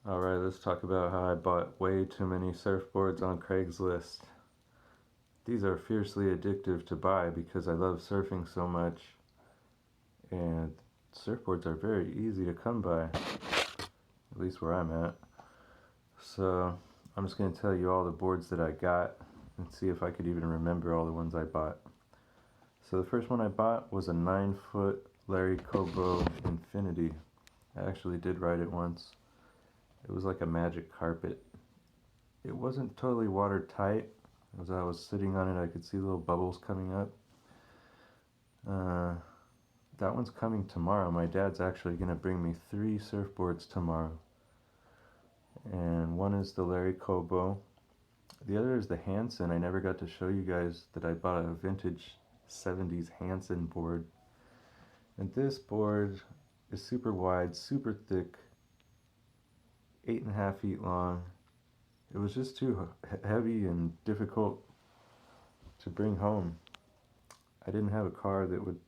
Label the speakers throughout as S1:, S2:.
S1: Alright, let's talk about how I bought way too many surfboards on Craigslist. These are fiercely addictive to buy because I love surfing so much, and surfboards are very easy to come by, at least where I'm at. So I'm just going to tell you all the boards that I got and see if I could even remember all the ones I bought. So the first one I bought was a 9-foot Larry Kobo Infinity. I actually did ride it once. It was like a magic carpet. It wasn't totally watertight. As I was sitting on it, I could see little bubbles coming up. Uh, that one's coming tomorrow. My dad's actually going to bring me 3 surfboards tomorrow. And one is the Larry Kobo. The other is the Hanson. I never got to show you guys that I bought a vintage 70s Hanson board. And this board is super wide, super thick, 8.5 feet long. It was just too heavy and difficult to bring home. I didn't have a car that would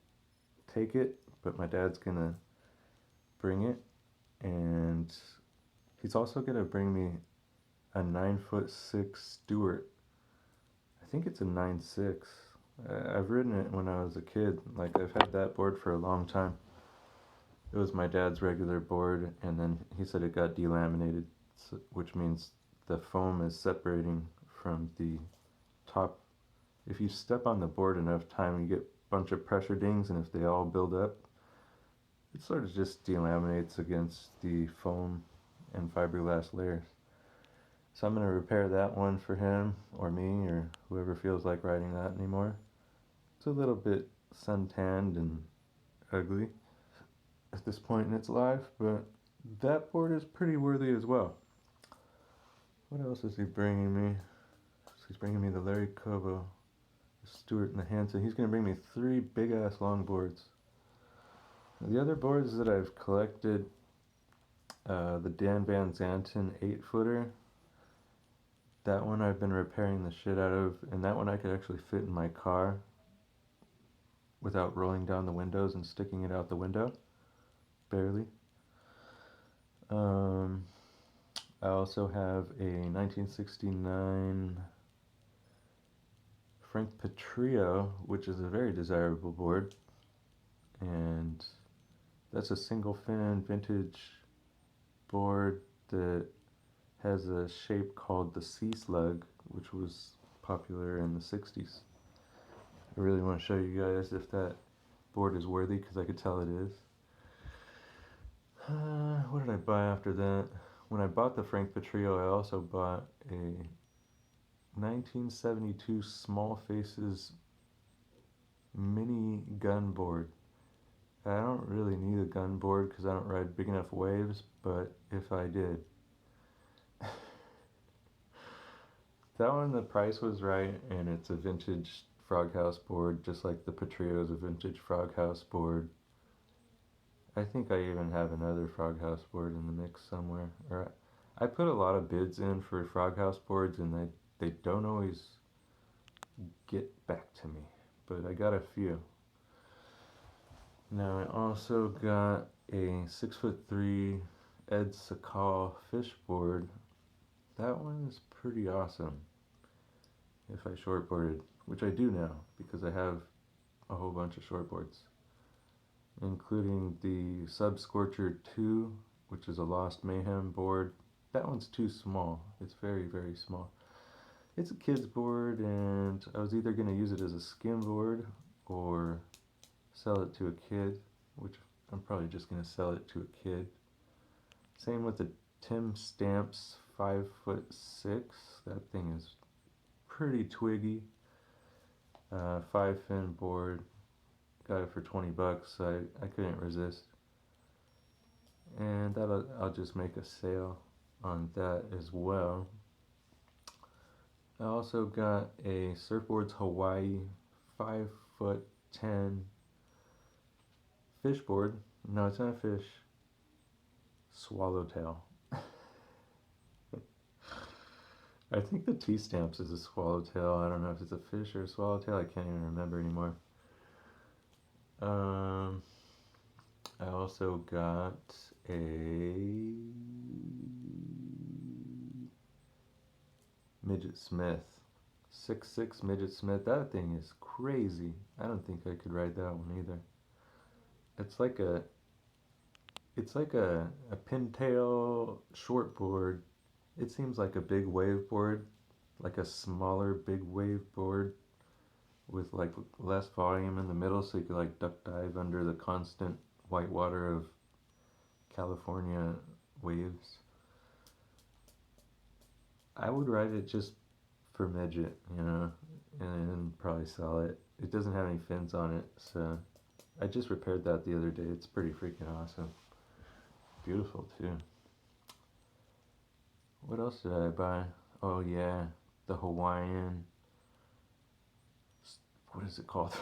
S1: take it, but my dad's gonna bring it, and he's also gonna bring me a 9'6" Stewart. I think it's a 9'6". I've ridden it when I was a kid. Like, I've had that board for a long time. It was my dad's regular board, and then he said it got delaminated, which means the foam is separating from the top. If you step on the board enough time, you get a bunch of pressure dings, and if they all build up, it sort of just delaminates against the foam and fiberglass layers. So I'm going to repair that one for him or me or whoever feels like riding that anymore. It's a little bit suntanned and ugly at this point in its life, but that board is pretty worthy as well. What else is he bringing me? So he's bringing me the Larry Kobo, the Stewart, and the Hanson. He's going to bring me 3 big-ass long boards. The other boards that I've collected, the Dan Van Zanten 8-footer, that one I've been repairing the shit out of, and that one I could actually fit in my car without rolling down the windows and sticking it out the window, barely. I also have a 1969 Frank Petrillo, which is a very desirable board, and that's a single fin vintage board that has a shape called the Sea Slug, which was popular in the 60s. I really want to show you guys if that board is worthy, because I could tell it is. What did I buy after that? When I bought the Frank Petrillo, I also bought a 1972 Small Faces mini gun board. I don't really need a gun board because I don't ride big enough waves, but if I did. That one, the price was right, and it's a vintage Frog House board, just like the Petrillo is a vintage Frog House board. I think I even have another Frog House board in the mix somewhere. Or I put a lot of bids in for Frog House boards, and they don't always get back to me, but I got a few. Now I also got a 6'3" Ed Sakal fish board. That one is pretty awesome if I shortboarded, which I do now because I have a whole bunch of shortboards, including the Sub Scorcher 2, which is a Lost Mayhem board. That one's too small. It's very, very small. It's a kid's board, and I was either going to use it as a skim board or sell it to a kid, which I'm probably just going to sell it to a kid. Same with the Tim Stamps 5'6". That thing is pretty twiggy. 5-fin board. Got it for 20 bucks. I couldn't resist. And I'll just make a sale on that as well. I also got a Surfboards Hawaii 5'10" fish board. No, it's not a fish. Swallowtail. I think the T-Stamps is a swallowtail. I don't know if it's a fish or a swallowtail. I can't even remember anymore. I also got a Midget Smith. 6'6" Midget Smith. That thing is crazy. I don't think I could ride that one either. It's like a a pintail shortboard. It seems like a big wave board, like a smaller big wave board with like less volume in the middle, so you could like duck dive under the constant white water of California waves. I would ride it just for midget, and probably sell it. It doesn't have any fins on it, so I just repaired that the other day. It's pretty freaking awesome. Beautiful too. What else did I buy? Oh yeah, the Hawaiian. What is it called?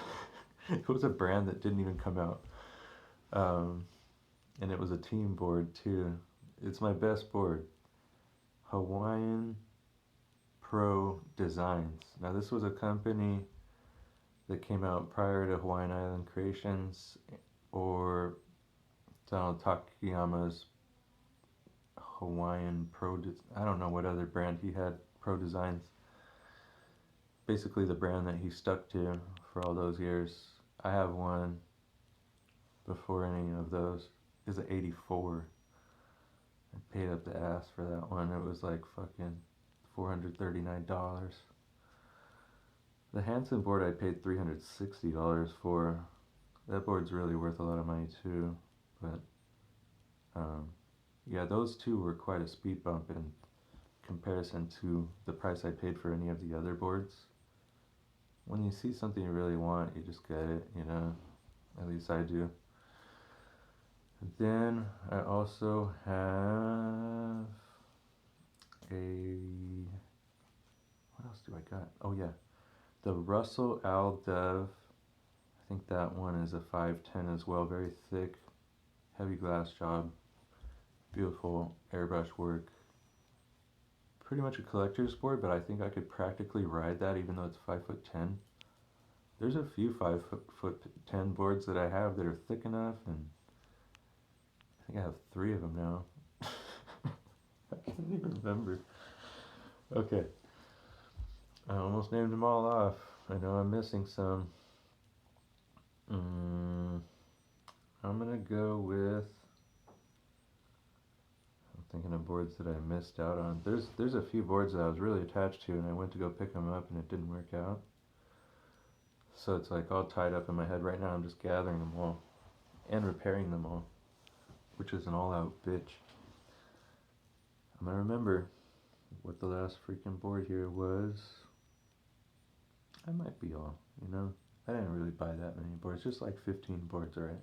S1: It was a brand that didn't even come out, um, and it was a team board too. It's my best board. Hawaiian Pro Designs. Now this was a company that came out prior to Hawaiian Island Creations or Donald Takayama's Hawaiian I don't know what other brand he had, Pro Designs. Basically the brand that he stuck to for all those years. I have one before any of those. It's an 84. I paid up the ass for that one. It was like fucking $439. The Hanson board I paid $360 for. That board's really worth a lot of money too. But yeah, those two were quite a speed bump in comparison to the price I paid for any of the other boards. When you see something you really want, you just get it, At least I do. Then I also have what else do I got? Oh yeah, the Russell Al Dove. I think that one is a 510 as well. Very thick, heavy glass job, beautiful airbrush work. Pretty much a collector's board, but I think I could practically ride that even though it's 5'10". There's a few 5'10" boards that I have that are thick enough, and I think I have 3 of them now. I can't even remember. Okay, I almost named them all off. I know I'm missing some. I'm gonna go with. I'm thinking of boards that I missed out on. There's a few boards that I was really attached to, and I went to go pick them up, and it didn't work out. So it's like all tied up in my head right now. I'm just gathering them all and repairing them all, which is an all-out bitch. I'm gonna remember what the last freaking board here was. I might be all, I didn't really buy that many boards, just like 15 boards, alright?